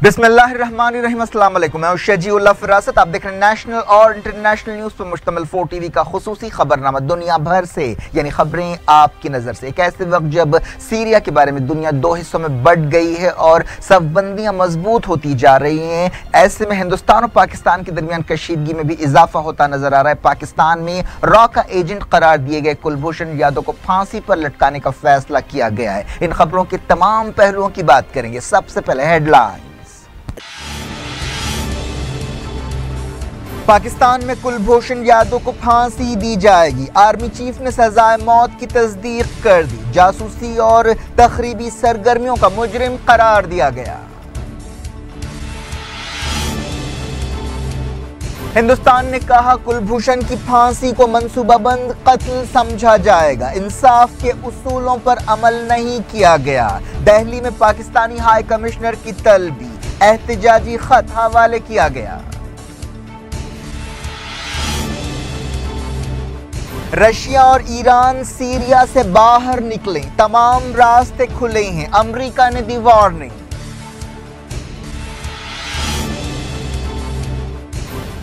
बिस्मिल्लाहिर्रहमानिर्रहीम, अस्सलाम वालेकुम। मैं शजीउल्लाह फिरासत, आप देख रहे हैं नेशनल और इंटरनेशनल न्यूज़ पर मुश्तमिल 4 टीवी का खुसूसी खबरनामा दुनिया भर से, यानी खबरें आपकी नज़र से। एक ऐसे वक्त जब सीरिया के बारे में दुनिया दो हिस्सों में बंट गई है और सफबंदियाँ मजबूत होती जा रही हैं, ऐसे में हिंदुस्तान और पाकिस्तान के दरमियान कशीदगी में भी इजाफा होता नजर आ रहा है। पाकिस्तान में रॉ का एजेंट करार दिए गए कुलभूषण यादव को फांसी पर लटकाने का फैसला किया गया है। इन खबरों के तमाम पहलुओं की बात करेंगे। सबसे पहले हेडलाइन। पाकिस्तान में कुलभूषण यादव को फांसी दी जाएगी, आर्मी चीफ ने सजाए मौत की तस्दीक कर दी। जासूसी और तखरीबी सरगर्मियों का मुजरिम करार दिया गया। हिंदुस्तान ने कहा कुलभूषण की फांसी को मंसूबाबंद कत्ल समझा जाएगा, इंसाफ के उसूलों पर अमल नहीं किया गया। दिल्ली में पाकिस्तानी हाई कमिश्नर की तलबी, एहतजाजी खत हवाले किया गया। रशिया और ईरान सीरिया से बाहर निकले, तमाम रास्ते खुले हैं, अमेरिका ने दी वार्निंग।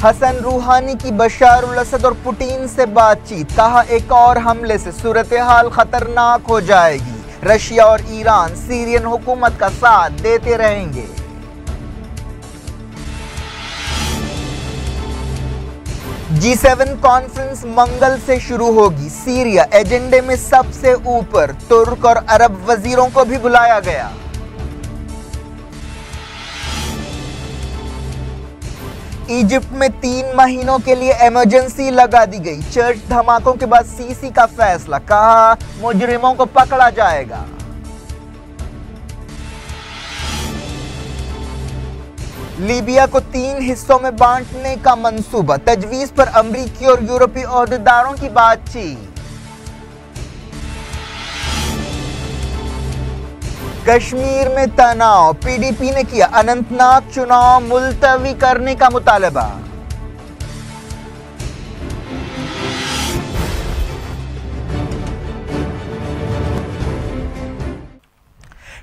हसन रूहानी की बशार उल असद और पुतिन से बातचीत, कहा एक और हमले से सूरत हाल खतरनाक हो जाएगी। रशिया और ईरान सीरियन हुकूमत का साथ देते रहेंगे। G7 कॉन्फ्रेंस मंगल से शुरू होगी, सीरिया एजेंडे में सबसे ऊपर, तुर्क और अरब वजीरों को भी बुलाया गया। इजिप्ट में 3 महीनों के लिए इमरजेंसी लगा दी गई, चर्च धमाकों के बाद सीसी का फैसला, कहा मुजरिमों को पकड़ा जाएगा। लीबिया को 3 हिस्सों में बांटने का मंसूबा, तजवीज पर अमरीकी और यूरोपीय ओहदेदारों की बातचीत। कश्मीर में तनाव, पीडीपी ने किया अनंतनाग चुनाव मुलतवी करने का मुतालबा।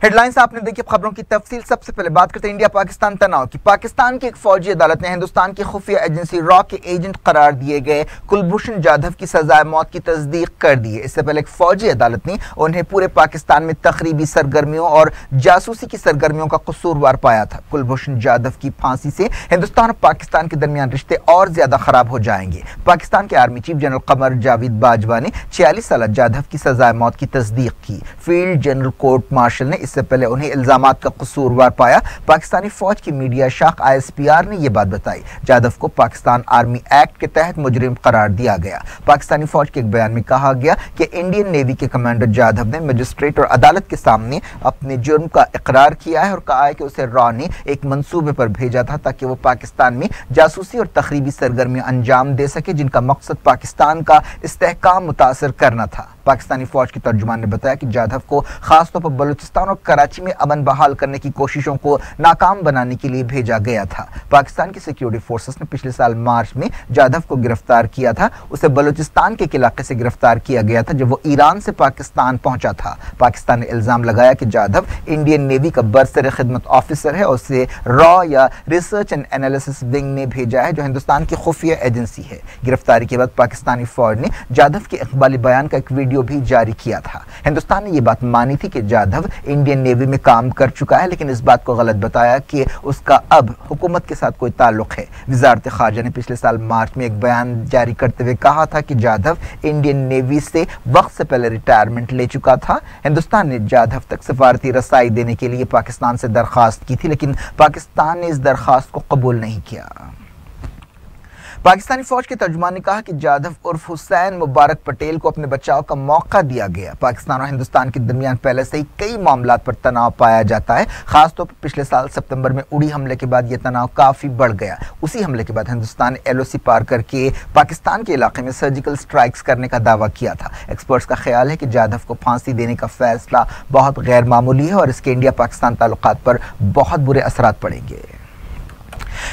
हेडलाइंस आपने देखी, खबरों की तफसील। सबसे पहले बात करते हैं इंडिया पाकिस्तान तनाव की। पाकिस्तान की एक फौजी अदालत ने हिंदुस्तान की खुफिया एजेंसी रॉ के एजेंट करार दिए गए कुलभूषण जाधव की सजाए मौत की तस्दीक कर दी है। इससे पहले एक फौजी अदालत ने उन्हें पूरे पाकिस्तान में तखरीबी सरगर्मियों और जासूसी की सरगर्मियों का कसूरवार पाया था। कुलभूषण जाधव की फांसी से हिंदुस्तान और पाकिस्तान के दरमियान रिश्ते और ज्यादा खराब हो जाएंगे। पाकिस्तान के army chief general Qamar Javed Bajwa ने 46 साल जाधव की सजाए मौत की तस्दीक की। फील्ड जनरल कोर्ट मार्शल ने इससे पहले उन्हें इल्जामात का कसूरवार पाया। पाकिस्तानी फौज की मीडिया शाख ISPR ने यह बात बताई। जाधव को पाकिस्तान आर्मी एक्ट के तहत मुजरिम करार दिया गया। पाकिस्तानी फौज के एक बयान में कहा गया कि इंडियन नेवी के कमांडर जाधव ने मजिस्ट्रेट और अदालत के सामने अपने जुर्म का इकरार किया है और कहा है कि उसे रॉ ने एक मंसूबे पर भेजा था ताकि वो पाकिस्तान में जासूसी और तखरीबी सरगर्मियां अंजाम दे सके, जिनका मकसद पाकिस्तान का इस्तेहकाम मुतासर करना था। पाकिस्तानी फौज के तर्जुमान ने बताया कि जाधव को खासतौर पर बलूचिस्तान और कराची में अमन बहाल करने की कोशिशों को नाकाम बनाने के लिए भेजा गया था। पाकिस्तान की सिक्योरिटी फोर्सेस ने पिछले साल मार्च में जाधव को गिरफ्तार किया था। उसे बलूचिस्तान के एक इलाके से गिरफ्तार किया गया था जब वो ईरान से पाकिस्तान पहुंचा था। पाकिस्तान ने इल्जाम लगाया कि जाधव इंडियन नेवी का बरसर खिदमत ऑफिसर है और उसे रॉ या रिसर्च एंड एनालिसिस विंग ने भेजा है, जो हिंदुस्तान की खुफिया एजेंसी है। गिरफ्तारी के बाद पाकिस्तानी फौज ने जाधव के इकबाली बयान का एक वीडियो भी जारी किया था। हिंदुस्तान ने यह बात मानी थी कि जाधव इंडियन नेवी में काम कर चुका है, लेकिन इस बात को गलत बताया कि उसका अब हुकूमत के साथ कोई ताल्लुक है। वजारत खारजा ने पिछले साल मार्च में एक बयान जारी करते हुए कहा था कि जाधव इंडियन नेवी से वक्त से पहले रिटायरमेंट ले चुका था। हिंदुस्तान ने जाधव तक सफारती रसाई देने के लिए पाकिस्तान से दरखास्त की थी, लेकिन पाकिस्तान ने इस दरखास्त को कबूल नहीं किया। पाकिस्तानी फौज के तर्जुमान ने कहा कि जाधव उर्फ हुसैन मुबारक पटेल को अपने बचाव का मौका दिया गया। पाकिस्तान और हिंदुस्तान के दरमियान पहले से ही कई मामलात पर तनाव पाया जाता है। खासतौर पर पिछले साल सितंबर में उड़ी हमले के बाद यह तनाव काफी बढ़ गया। उसी हमले के बाद हिंदुस्तान ने LOC पार करके पाकिस्तान के इलाके में सर्जिकल स्ट्राइक्स करने का दावा किया था। एक्सपर्ट्स का ख्याल है कि जाधव को फांसी देने का फैसला बहुत गैर मामूली है और इसके इंडिया पाकिस्तान ताल्लुकात पर बहुत बुरे असरात पड़ेंगे।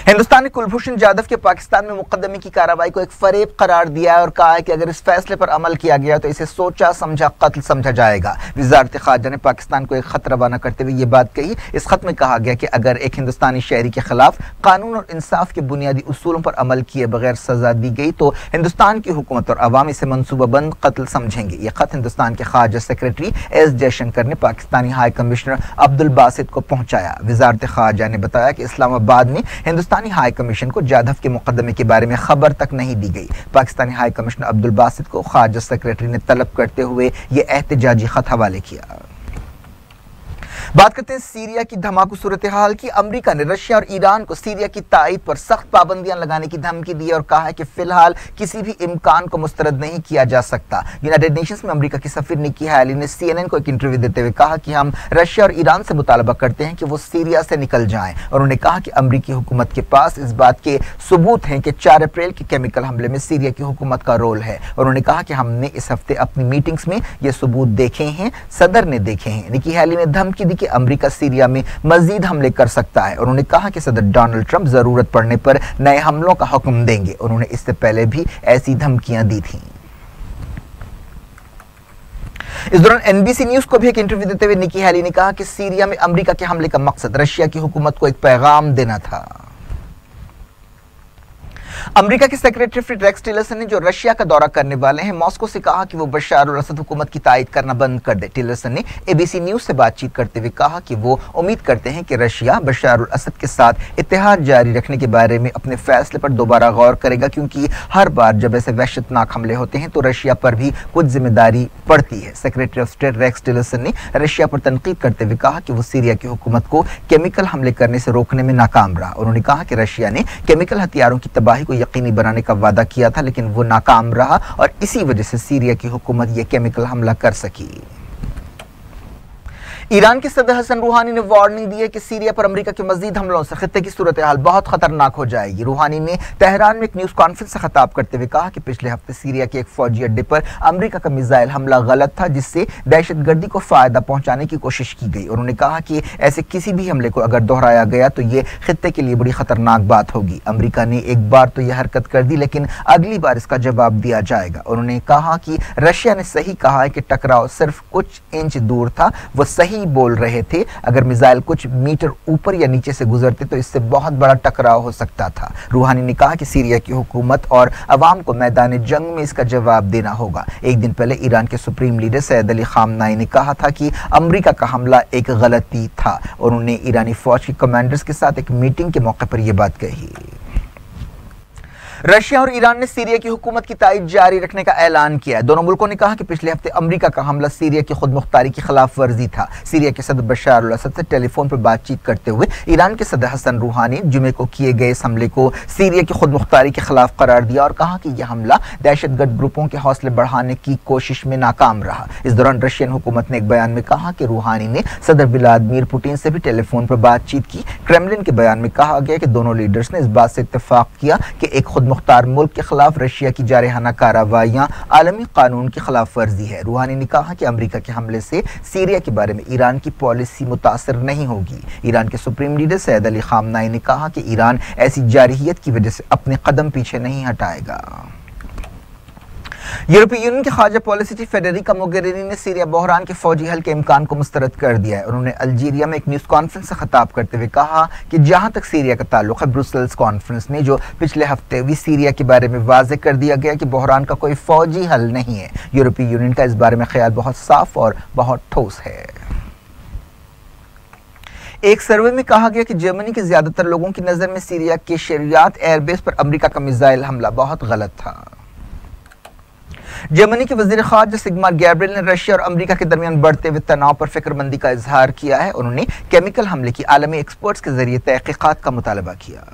हिंदुस्तान ने कुलभूषण जाधव के पाकिस्तान में मुकदमे की कार्रवाई को एक फरेब करार दिया है और कहा है कि अगर इस फैसले पर अमल किया गया तो इसे सोचा समझा कत्ल समझा जाएगा। वजारत खारजा ने पाकिस्तान को एक खत रवाना करते हुए ये बात कही। इस खत में कहा गया कि अगर एक हिंदुस्तानी शहरी के खिलाफ कानून और इंसाफ के बुनियादी उसूलों पर अमल किए बगैर सजा दी गई तो हिंदुस्तान की हुकूमत और अवाम इसे मनसूबाबंद कत्ल समझेंगे। यह खत हिंदुस्तान के खारजा सेक्रेटरी एस जयशंकर ने पाकिस्तानी हाई कमिश्नर अब्दुल बासित को पहुंचाया। वजारत खारजा ने बताया कि इस्लामाबाद में हिंदुस्तानी हाई कमीशन को जाधव के मुकदमे के बारे में खबर तक नहीं दी गई। पाकिस्तानी हाई कमिश्नर अब्दुल बासित को खारजा सेक्रेटरी ने तलब करते हुए यह एहतजाजी खत हवाले किया। बात करते हैं सीरिया की धमाकू सूरत हाल की। अमेरिका ने रशिया और ईरान को सीरिया की ताईद पर सख्त पाबंदियां लगाने की धमकी दी और कहा है कि फिलहाल किसी भी इम्कान को मुस्तरद नहीं किया जा सकता। यूनाइटेड नेशंस में अमेरिका की सफीर निकी हैली ने CNN को एक इंटरव्यू देते हुए कहा कि हम रशिया और ईरान से मुतालबा करते हैं कि वो सीरिया से निकल जाएं और उन्होंने कहा कि अमेरिकी हुकूमत के पास इस बात के सबूत हैं कि 4 अप्रैल के केमिकल हमले में सीरिया की हुकूमत का रोल है। और उन्होंने कहा कि हमने इस हफ्ते अपनी मीटिंग्स में ये सबूत देखे हैं, सदर ने देखे हैं। निकी हैली ने धमकी दी कि अमेरिका सीरिया में मजीद हमले कर सकता है। उन्होंने कहा कि सदर डोनाल्ड ट्रंप जरूरत पड़ने पर नए हमलों का हुक्म देंगे। उन्होंने इससे पहले भी ऐसी धमकियां दी थीं। इस दौरान NBC न्यूज को भी एक इंटरव्यू देते हुए निकी हैली ने कहा कि सीरिया में अमेरिका के हमले का मकसद रशिया की हुकूमत को एक पैगाम देना था। अमेरिका के सेक्रेटरी रेक्स टिलरसन ने जो रशिया का दौरा करने वाले हैं मॉस्को से कहा कि वो बशार अल असद हुकूमत की तायद करना बंद कर दे। टिलरसन ने ABC न्यूज से बातचीत करते हुए कहा कि वो उम्मीद करते हैं कि रशिया बशार अल असद के साथ इत्तेहाद जारी रखने के बारे में अपने फैसले पर दोबारा गौर करेगा, क्योंकि हर बार जब ऐसे वहशतनाक हमले होते हैं तो रशिया पर भी कुछ जिम्मेदारी पड़ती है। Secretary of state Rex Tillerson ने रशिया पर तनकीद करते हुए कहा कि वो सीरिया की हुकूमत को केमिकल हमले करने से रोकने में नाकाम रहा। उन्होंने कहा कि रशिया ने केमिकल हथियारों की तबाही को यकीनी बनाने का वादा किया था, लेकिन वो नाकाम रहा और इसी वजह से सीरिया की हुकूमत ये केमिकल हमला कर सकी। ईरान के सदर हसन रूहानी ने वार्निंग दी है कि सीरिया पर अमेरिका के मजीद हमलों से खित्ते की सूरत हाल बहुत खतरनाक हो जाएगी। रूहानी ने तेहरान में एक न्यूज कॉन्फ्रेंस से खिताब करते हुए कहा कि पिछले हफ्ते सीरिया के एक फौजी अड्डे पर अमेरिका का मिसाइल हमला गलत था, जिससे दहशतगर्दी को फायदा पहुंचाने की कोशिश की गई। उन्होंने कहा कि ऐसे किसी भी हमले को अगर दोहराया गया तो ये खित्ते के लिए बड़ी खतरनाक बात होगी। अमेरिका ने एक बार तो यह हरकत कर दी, लेकिन अगली बार इसका जवाब दिया जाएगा। उन्होंने कहा कि रशिया ने सही कहा है कि टकराव सिर्फ कुछ इंच दूर था, वो सही बोल रहे थे। अगर मिसाइल कुछ मीटर ऊपर या नीचे से गुजरते तो इससे बहुत बड़ा टकराव हो सकता था। रूहानी ने कहा कि सीरिया की हुकूमत और अवाम को मैदान जंग में इसका जवाब देना होगा। एक दिन पहले ईरान के सुप्रीम लीडर सैयद अली खामनाई ने कहा था कि अमेरिका का हमला एक गलती था। उन्होंने ईरानी फौज के कमांडर्स के साथ एक मीटिंग के मौके पर यह बात कही। रशिया और ईरान ने सीरिया की हुकूमत की तायद जारी रखने का ऐलान किया है। दोनों मुल्कों ने कहा कि पिछले हफ्ते अमेरिका का हमला सीरिया की खुद मुख्तारी की खिलाफ वर्जी था। सीरिया के सदर बशार अल असद से टेलीफोन पर बातचीत करते हुए ईरान के सदर हसन रूहानी जुमे को किए गए इस हमले को सीरिया की खुद मुख्तारी के खिलाफ करार दिया और कहा कि यह हमला दहशतगर्द ग्रुपों के हौसले बढ़ाने की कोशिश में नाकाम रहा। इस दौरान रशियन हुकूमत ने एक बयान में कहा कि रूहानी ने सदर व्लादिमीर पुतिन से भी टेलीफोन पर बातचीत की। क्रेमलिन के बयान में कहा गया कि दोनों लीडर्स ने इस बात से इत्तेफाक किया कि एक खुद मुख्तार मुल्क के खिलाफ रशिया की जारहाना कार्रवाइयां आलमी कानून की खिलाफ वर्जी है। रूहानी ने कहा कि अमेरिका के हमले से सीरिया के बारे में ईरान की पॉलिसी मुतासर नहीं होगी। ईरान के सुप्रीम लीडर सैयद अली खामनाई ने कहा कि ईरान ऐसी जारहियत की वजह से अपने कदम पीछे नहीं हटाएगा। यूरोपीय यूनियन के खारजा पॉलिसी चीफ फेडेरिका मोगेरिनी ने सीरिया बहरान के फौजी हल के इम्कान को मुस्तरद कर दिया है। उन्होंने अल्जीरिया में एक न्यूज कॉन्फ्रेंस से खिताब करते हुए कहा कि जहां तक सीरिया का ताल्लुक है, ब्रुसेल्स कॉन्फ्रेंस ने जो पिछले हफ्ते भी सीरिया के बारे में वाजे कर दिया गया कि बहरान का कोई फौजी हल नहीं है। यूरोपीय यूनियन का इस बारे में ख्याल बहुत साफ और बहुत ठोस है। एक सर्वे में कहा गया कि जर्मनी के ज्यादातर लोगों की नजर में सीरिया के शरियात एयरबेस पर अमेरिका का मिसाइल हमला बहुत गलत था। जर्मनी के वजीर खारजा सिग्मार गैब्रियल ने रशिया और अमेरिका के दरमियान बढ़ते हुए तनाव पर फिक्रमंदी का इजहार किया है। उन्होंने केमिकल हमले की आलमी एक्सपर्ट्स के जरिए तहकीकात का मुतालबा किया।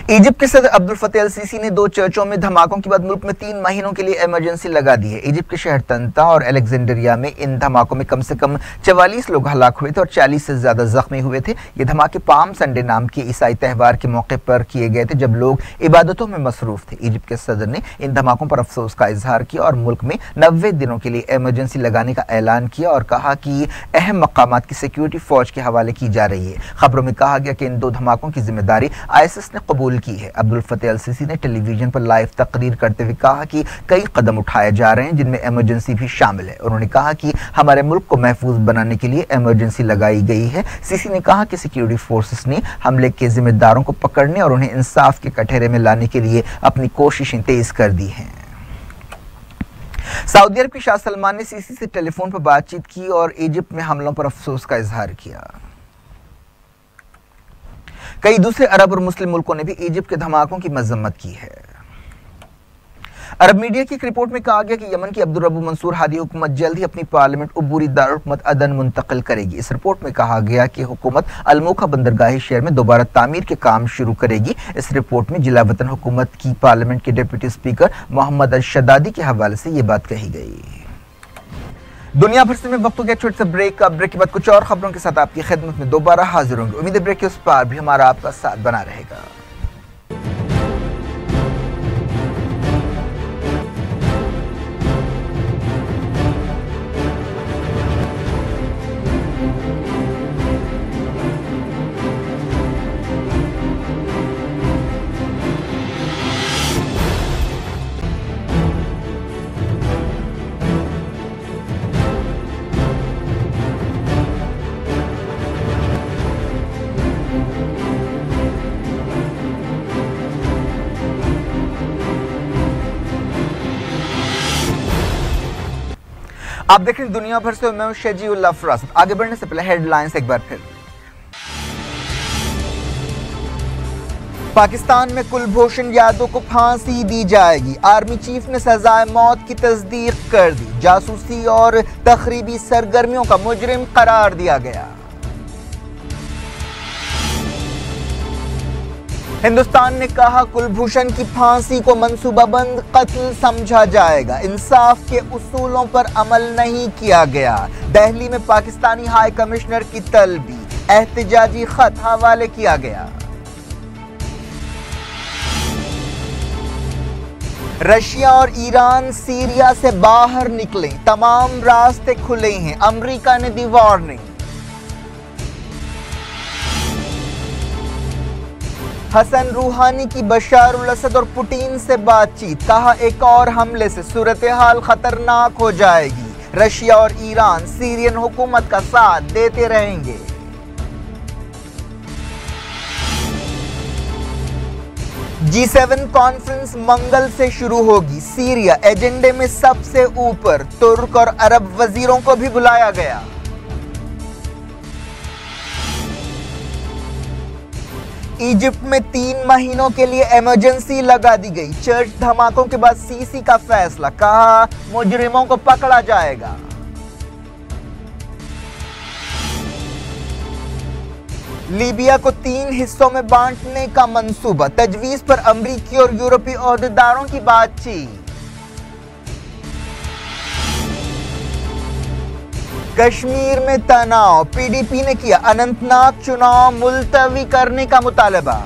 इजिप्ट के सदर अब्दुल फतेह अल सीसी ने 2 चर्चों में धमाकों के बाद मुल्क में 3 महीनों के लिए इमरजेंसी लगा दी है। इजिप्ट के शहर तंता और अलेक्जेंड्रिया में इन धमाकों में कम से कम 44 लोग हलाक हुए थे और 40 से ज्यादा जख्मी हुए थे। ये धमाके पाम संडे नाम के ईसाई त्यौहार के मौके पर किए गए थे, जब लोग इबादतों में मसरूफ थे। इजिप्ट के सदर ने इन धमाकों पर अफसोस का इजहार किया और मुल्क में 90 दिनों के लिए इमरजेंसी लगाने का ऐलान किया और कहा कि अहम मकामात की सिक्योरिटी फौज के हवाले की जा रही है। खबरों में कहा गया कि इन 2 धमाकों की जिम्मेदारी आईएसआईएस ने कबूल की है। अब्दुल फतेह अल सीसी ने टेलीविजन पर लाइव तकरीर करते हुए कहा कि कई कदम उठाए जा रहे हैं जिनमें इमरजेंसी भी शामिल है। उन्होंने कहा कि हमारे मुल्क को महफूज बनाने के लिए इमरजेंसी लगाई गई है। सीसी ने कहा कि सिक्योरिटी फोर्सेस ने हमले के जिम्मेदारों को पकड़ने और उन्हें इंसाफ के कटघरे में लाने के लिए अपनी कोशिशें तेज कर दी हैं। सऊदी अरब के शाह सलमान ने सीसी से टेलीफोन पर बातचीत की और इजिप्ट में हमलों पर अफसोस का इजहार किया। कई दूसरे अरब और मुस्लिम मुल्कों ने भी इजिप्ट के धमाकों की मजम्मत की है। अरब मीडिया की एक रिपोर्ट में कहा गया कि यमन की अब्दुल रब्बू मंसूर हादी हुकूमत जल्द ही अपनी पार्लियामेंट उबूरी दारुल अदन मुंतकिल करेगी। इस रिपोर्ट में कहा गया कि हुकूमत अलमोखा बंदरगाही शहर में दोबारा तामीर के काम शुरू करेगी। इस रिपोर्ट में जिला वतन हुकूमत की पार्लियामेंट के डिप्टी स्पीकर मोहम्मद अल शदादी के हवाले से ये बात कही गई। दुनिया भर से मैं वक्त हो गया छोटे से ब्रेक के बाद कुछ और खबरों के साथ आपकी खिदमत में दोबारा हाजिर होंगे। उम्मीद है ब्रेक के उस पार भी हमारा आपका साथ बना रहेगा। आप देख रहे हैं दुनिया भर से, मैं हूं शजीउल्लाह फरासत। आगे बढ़ने से पहले हेडलाइंस एक बार फिर। पाकिस्तान में कुलभूषण यादव को फांसी दी जाएगी। आर्मी चीफ ने सजाए मौत की तस्दीक कर दी। जासूसी और तखरीबी सरगर्मियों का मुजरिम करार दिया गया। हिंदुस्तान ने कहा कुलभूषण की फांसी को मंसूबाबंद कत्ल समझा जाएगा। इंसाफ के उसूलों पर अमल नहीं किया गया। दिल्ली में पाकिस्तानी हाई कमिश्नर की तलबी, एहतजाजी खत हवाले किया गया। रशिया और ईरान सीरिया से बाहर निकले, तमाम रास्ते खुले हैं, अमेरिका ने दी वार्निंग। हसन रूहानी की बशार उल असद और पुतिन से बातचीत, कहा एक और हमले से सूरत हाल खतरनाक हो जाएगी। रशिया और ईरान सीरियन हुकूमत का साथ देते रहेंगे। G7 कॉन्फ्रेंस मंगल से शुरू होगी। सीरिया एजेंडे में सबसे ऊपर, तुर्क और अरब वजीरों को भी बुलाया गया। इजिप्ट में 3 महीनों के लिए इमरजेंसी लगा दी गई। चर्च धमाकों के बाद सीसी का फैसला, कहा मुजरिमों को पकड़ा जाएगा। लीबिया को 3 हिस्सों में बांटने का मंसूबा, तजवीज पर अमरीकी और यूरोपीय ओहदेदारों की बातचीत। कश्मीर में तनाव, पीडीपी ने किया अनंतनाग चुनाव मुलतवी करने का मुतालबा।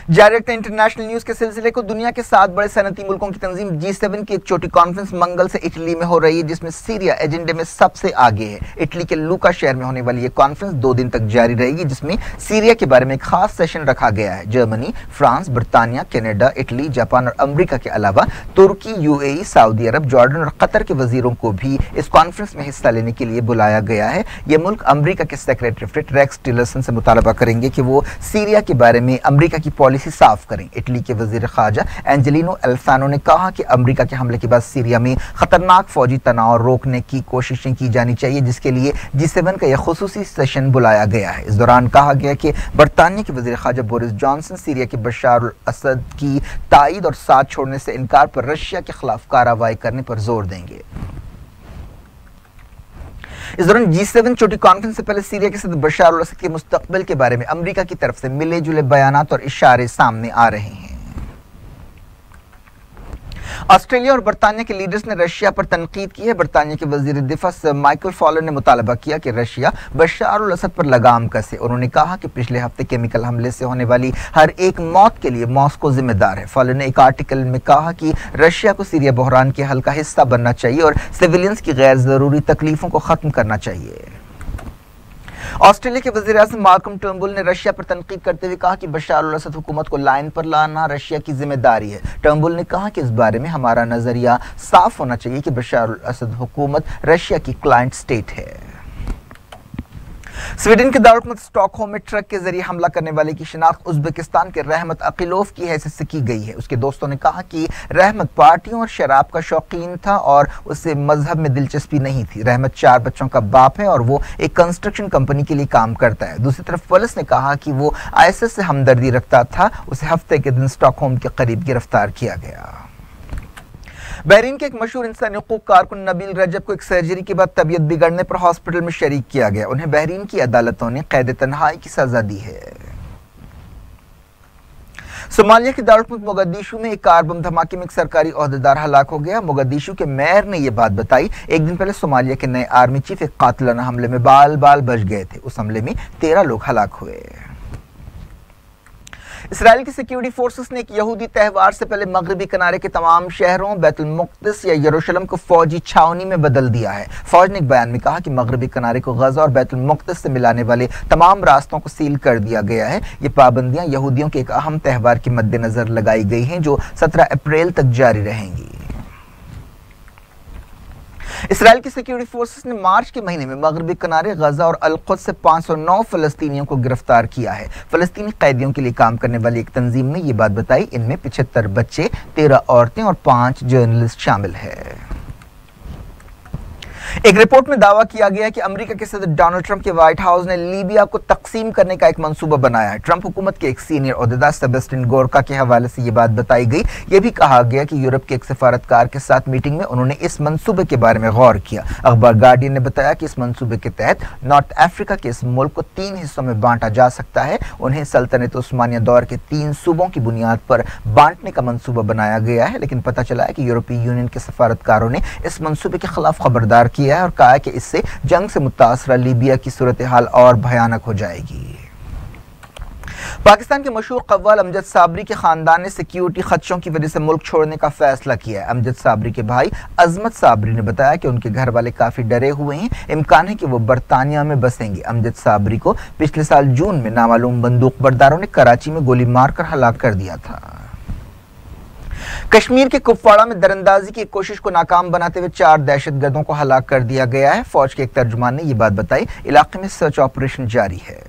जारी रखते इंटरनेशनल न्यूज के सिलसिले को। दुनिया के 7 बड़े सनती मुल्कों की तंजीम G7 की एक छोटी कॉन्फ्रेंस मंगल से इटली में हो रही है, जिसमें सीरिया एजेंडे में सबसे आगे है। इटली के लूका शहर में होने वाली ये कॉन्फ्रेंस 2 दिन तक जारी रहेगी, जिसमें सीरिया के बारे में एक खास सेशन रखा गया है। जर्मनी, फ्रांस, बर्तानिया, कनाडा, इटली, जापान और अमेरिका के अलावा तुर्की, UAE, सऊदी अरब, जॉर्डन और कतर के वजीरों को भी इस कॉन्फ्रेंस में हिस्सा लेने के लिए बुलाया गया है। ये मुल्क अमेरिका के secretary of state Rex Tillerson से मुतालबा करेंगे कि वो सीरिया के बारे में अमेरिका की पॉलिसी साफ करें। इटली के वजीर खारजा एंजेलिनो अल्फानो ने कहा कि अमेरिका के हमले के बाद सीरिया में खतरनाक फौजी तनाव रोकने की कोशिशें की जानी चाहिए, जिसके लिए G7 का यह खुसूसी सेशन बुलाया गया है। इस दौरान कहा गया कि बरतानिया के वजीर खारजा बोरिस जॉनसन सीरिया के बशार अल असद की तायद और साथ छोड़ने से इनकार पर रशिया के खिलाफ कार्रवाई करने पर जोर देंगे। इस दौरान G7 चोटी कॉन्फ्रेंस से पहले सीरिया के सदर बशर अल असद के मुस्तकबिल के बारे में अमेरिका की तरफ से मिले जुले बयानात और इशारे सामने आ रहे हैं। ऑस्ट्रेलिया और बरतानिया के लीडर्स ने रशिया पर तनकीद की है। बरतानिया के वजीर दिफा सर माइकल फॉलन ने मुतालबा किया कि रशिया बशर अल असद पर लगाम कसे। उन्होंने कहा कि पिछले हफ्ते केमिकल हमले से होने वाली हर एक मौत के लिए मॉस्को जिम्मेदार है। फॉलन ने एक आर्टिकल में कहा कि रशिया को सीरिया बहरान के हल का हिस्सा बनना चाहिए और सिविलियंस की गैर जरूरी तकलीफों को खत्म करना चाहिए। ऑस्ट्रेलिया के वज़ीर आज़म माल्कम टर्नबुल ने रशिया पर तनकीद करते हुए कहा कि बशर अल असद हुकूमत को लाइन पर लाना रशिया की जिम्मेदारी है। टर्नबुल ने कहा कि इस बारे में हमारा नजरिया साफ होना चाहिए कि बशर अल असद हुकूमत रशिया की क्लाइंट स्टेट है। स्वीडन के दारुल स्टॉकहोम में ट्रक के जरिए हमला करने वाले की शिनाख्त उज्बेकिस्तान के रहमत अकीलोव की हैसियत से की गई है। उसके दोस्तों ने कहा कि रहमत पार्टियों और शराब का शौकीन था और उसे मजहब में दिलचस्पी नहीं थी। रहमत 4 बच्चों का बाप है और वो एक कंस्ट्रक्शन कंपनी के लिए काम करता है। दूसरी तरफ पुलिस ने कहा कि वो आईएसआईएस से हमदर्दी रखता था। उसे हफ्ते के दिन स्टॉकहोम के करीब गिरफ्तार किया गया। बहरीन के एक मशहूर इंसानी हकूक कारकुन नबील रजब को एक सर्जरी के बाद तबीयत बिगड़ने पर हॉस्पिटल में शरीक किया गया। उन्हें बहरीन की अदालतों ने कैद तन्हाई की सजा दी है। सोमालिया के दारुल मोगदिशु में एक कार बम धमाके में एक सरकारी ओहदेदार हलाक हो गया। मोगदिशु के मेयर ने यह बात बताई। एक दिन पहले सोमालिया के नए आर्मी चीफ एक कातिलाना हमले में बाल बाल बच गए थे। उस हमले में 13 लोग हलाक हुए। इसराइल की सिक्योरिटी फोर्सेस ने एक यहूदी त्यौहार से पहले मगरबी किनारे के तमाम शहरों बैतुल मुक़द्दस या यरूशलेम को फौजी छावनी में बदल दिया है। फौज ने एक बयान में कहा कि मगरबी किनारे को गजा और बैतुल मुक़द्दस से मिलाने वाले तमाम रास्तों को सील कर दिया गया है। ये पाबंदियां यहूदियों के एक अहम त्यौहार के मद्देनजर लगाई गई हैं जो 17 अप्रैल तक जारी रहेंगी। इसराइल की सिक्योरिटी फोर्सेस ने मार्च के महीने में मगरबी किनारे गजा और अल-कुद्स से 509 फलस्तीनियों को गिरफ्तार किया है। फलस्तीनी कैदियों के लिए काम करने वाली एक तंजीम ने यह बात बताई। इनमें 75 बच्चे, 13 औरतें और 5 जर्नलिस्ट शामिल है। एक रिपोर्ट में दावा किया गया है कि अमेरिका के सदर डोनाल्ड ट्रंप के व्हाइट हाउस ने लीबिया को तकसीम करने का एक मंसूबा बनाया है। ट्रंप हुकूमत के एक सीनियर ओहदेदार सेबेस्टियन गोरका के हवाले से यह बात बताई गई। यह भी कहा गया कि यूरोप के एक सफारतकार के साथ मीटिंग में उन्होंने इस मंसूबे के बारे में गौर किया। अखबार गार्डियन ने बताया कि इस मंसूबे के तहत नॉर्थ अफ्रीका के इस मुल्क को 3 हिस्सों में बांटा जा सकता है। उन्हें सल्तनत उस्मानिया दौर के 3 सूबों की बुनियाद पर बांटने का मंसूबा बनाया गया है, लेकिन पता चला है कि यूरोपीय यूनियन के सफारतकारों ने इस मंसूबे के खिलाफ खबरदार किया है और कहा कि इससे जंग से मुतासरा लीबिया की सूरत हाल और भयानक हो जाएगी। पाकिस्तान के मशहूर कव्वाल अमजद साबरी के खानदान ने सिक्योरिटी खदशों की वजह से मुल्क छोड़ने का फैसला किया है। अमजद साबरी के भाई अजमत साबरी ने बताया कि उनके घर वाले काफी डरे हुए हैं। इम्कान है कि वो बरतानिया में बसेंगे। अमजद साबरी को पिछले साल जून में नामालूम बंदूक बरदारों ने कराची में गोली मारकर हलाक कर दिया था। कश्मीर के कुपवाड़ा में दरअंदाजी की कोशिश को नाकाम बनाते हुए 4 दहशतगर्दों को हलाक कर दिया गया है। फौज के एक तर्जुमान ने यह बात बताई। इलाके में सर्च ऑपरेशन जारी है।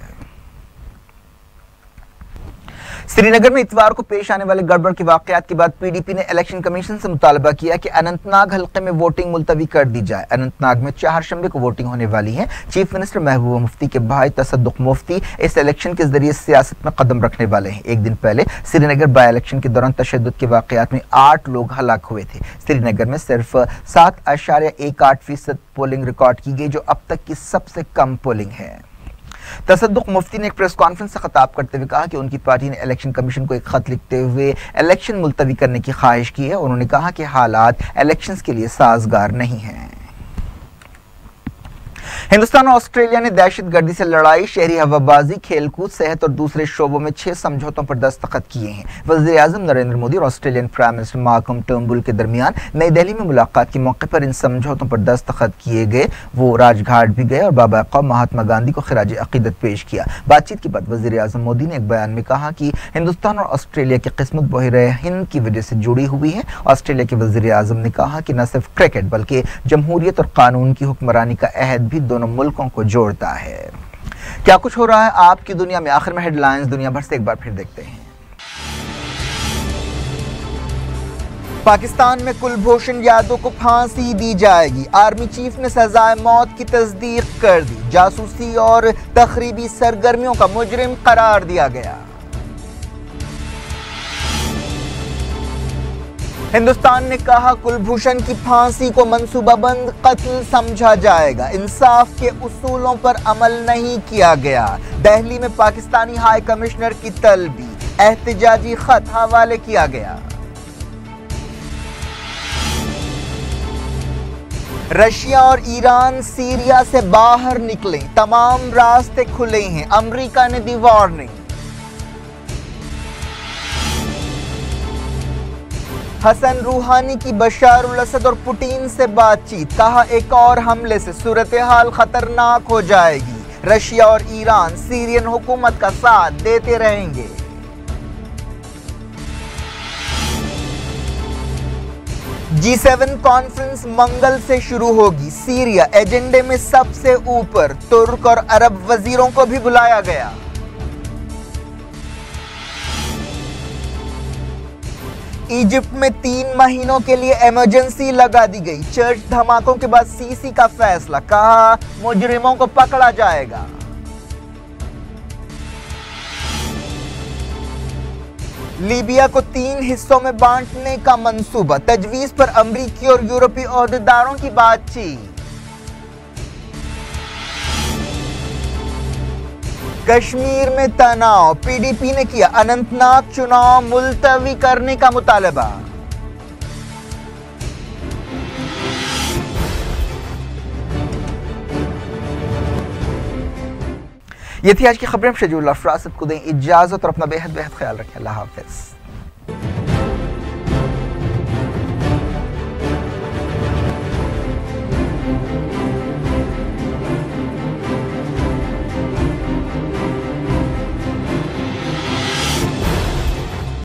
श्रीनगर में इतवार को पेश आने वाले गड़बड़ के वाकयात के बाद पीडीपी ने इलेक्शन कमीशन से मुतालबा किया कि अनंतनाग हल्के में वोटिंग मुलतवी कर दी जाए। अनंतनाग में 4 शंबे को वोटिंग होने वाली है। चीफ मिनिस्टर महबूबा मुफ्ती के भाई तसद्दुक मुफ्ती इस इलेक्शन के जरिए सियासत में कदम रखने वाले हैं। एक दिन पहले श्रीनगर बाई इलेक्शन के दौरान तशद्दुद के वाकयात में 8 लोग हलाक हुए थे। श्रीनगर में सिर्फ 7.18% पोलिंग रिकॉर्ड की गई, जो अब तक की सबसे कम पोलिंग है। तसद्दुक मुफ्ती ने एक प्रेस कॉन्फ्रेंस से खिताब करते हुए कहा कि उनकी पार्टी ने इलेक्शन कमीशन को एक खत लिखते हुए इलेक्शन मुलतवी करने की ख्वाहिश की है। उन्होंने कहा कि हालात इलेक्शंस के लिए साजगार नहीं हैं। हिंदुस्तान और ऑस्ट्रेलिया ने दहशतगर्दी से लड़ाई, शहरी हवाबाजी, खेलकूद, सेहत और दूसरे शोबों में 6 समझौतों पर दस्तखत किए हैं। वज़ीर आज़म नरेंद्र मोदी और Australian prime minister Malcolm Turnbull के दरमियान नई दिल्ली में मुलाकात के मौके पर इन समझौतों पर दस्तखत किए गए। वो राजघाट भी गए और बाबा कौम महात्मा गांधी को खिराज अकीदत पेश किया। बातचीत के बाद वज़ीर आज़म मोदी ने एक बयान में कहा कि हिंदुस्तान और ऑस्ट्रेलिया की किस्मत बहरे हिंद की वजह से जुड़ी हुई है। ऑस्ट्रेलिया के वज़ीर आज़म ने कहा कि न सिर्फ क्रिकेट बल्कि जमहूरियत और कानून की हुक्मरानी का अहद भी दोनों मुल्कों को जोड़ता है। क्या कुछ हो रहा है आपकी दुनिया में? आखिर में हेडलाइंस दुनिया भर से एक बार फिर देखते हैं। पाकिस्तान में कुलभूषण यादव को फांसी दी जाएगी। आर्मी चीफ ने सजाए मौत की तस्दीक कर दी। जासूसी और तखरीबी सरगर्मियों का मुजरिम करार दिया गया। हिंदुस्तान ने कहा कुलभूषण की फांसी को मंसूबाबंद कत्ल समझा जाएगा, इंसाफ के उसूलों पर अमल नहीं किया गया। दिल्ली में पाकिस्तानी हाई कमिश्नर की तलबी, एहतजाजी खत हवाले किया गया। रशिया और ईरान सीरिया से बाहर निकले, तमाम रास्ते खुले हैं, अमेरिका ने दी वार्निंग। हसन रूहानी की बशार उल असद और पुतिन से बातचीत, कहा एक और हमले से सूरत हाल खतरनाक हो जाएगी। रशिया और ईरान सीरियन हुकूमत का साथ देते रहेंगे। G7 कॉन्फ्रेंस मंगल से शुरू होगी, सीरिया एजेंडे में सबसे ऊपर, तुर्क और अरब वजीरों को भी बुलाया गया। इजिप्ट में 3 महीनों के लिए इमरजेंसी लगा दी गई, चर्च धमाकों के बाद सीसी का फैसला, कहा मुजरिमों को पकड़ा जाएगा। लीबिया को 3 हिस्सों में बांटने का मंसूबा, तजवीज पर अमेरिकी और यूरोपीय ओहदेदारों की बातचीत। कश्मीर में तनाव, पीडीपी ने किया अनंतनाग चुनाव मुलतवी करने का मुतालबा। ये थी आज की खबरें। शेड्यूल अफराज को दें इजाजत और अपना बेहद ख्याल रखें। अल्लाह हाफिज।